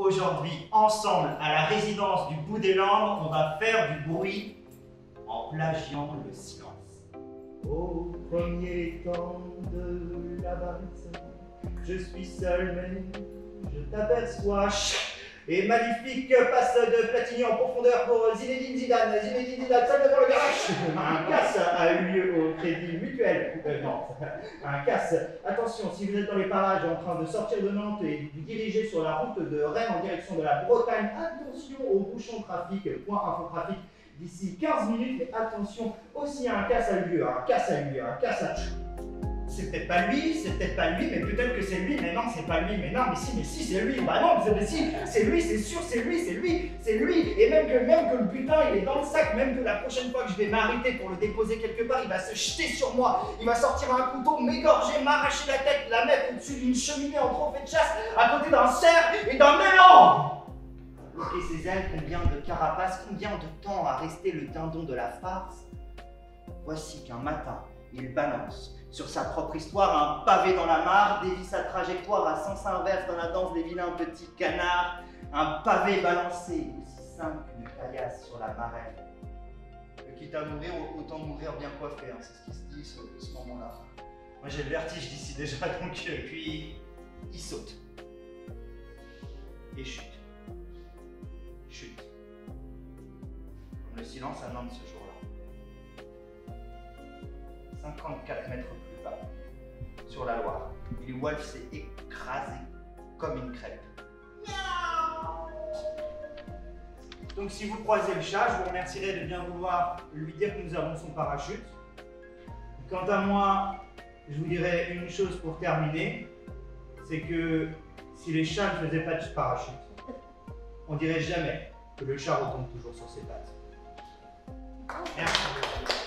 Aujourd'hui, ensemble, à la résidence du bout des Landes, on va faire du bruit en plagiant le silence. Au premier temps de la valse, je suis seul mais je t'aperçois. Et magnifique passe de Platini en profondeur pour Zinedine Zidane. Zinedine Zidane, seul devant le garage. Un casse a eu lieu au Crédit Mutuel. Non, un casse. Attention, si vous êtes dans les parages en train de sortir de Nantes et vous dirigez sur la route de Rennes en direction de la Bretagne, attention aux bouchons de trafic, point infotrafic d'ici 15 minutes. Mais attention, aussi un casse a eu lieu, un casse a eu lieu, un casse a... C'est peut-être pas lui, mais peut-être que c'est lui, mais non, c'est pas lui, mais non, mais si, c'est lui, bah non, mais si, c'est lui, c'est sûr, c'est lui, et même que le butin, il est dans le sac, même que la prochaine fois que je vais m'arrêter pour le déposer quelque part, il va se jeter sur moi, il va sortir un couteau, m'égorger, m'arracher la tête, la mettre au-dessus d'une cheminée en trophée de chasse, à côté d'un cerf et d'un élan. Et ses ailes, combien de carapaces, combien de temps à rester le dindon de la farce? Voici qu'un matin, il balance sur sa propre histoire un pavé dans la mare, dévie sa trajectoire à sens inverse dans la danse des vilains petits canards, un pavé balancé aussi simple qu'une caillasse sur la marée. Quitte à mourir, autant mourir bien coiffé, hein, c'est ce qui se dit ce moment-là. Moi j'ai le vertige d'ici déjà, donc puis il saute. Et chute. Chute. Comme le silence à Nantes ce jour-là. 54 mètres plus bas, sur la Loire, Billy Wolf s'est écrasé comme une crêpe. Donc si vous croisez le chat, je vous remercierai de bien vouloir lui dire que nous avons son parachute. Quant à moi, je vous dirais une chose pour terminer, c'est que si les chats ne faisaient pas de parachute, on dirait jamais que le chat retombe toujours sur ses pattes. Merci.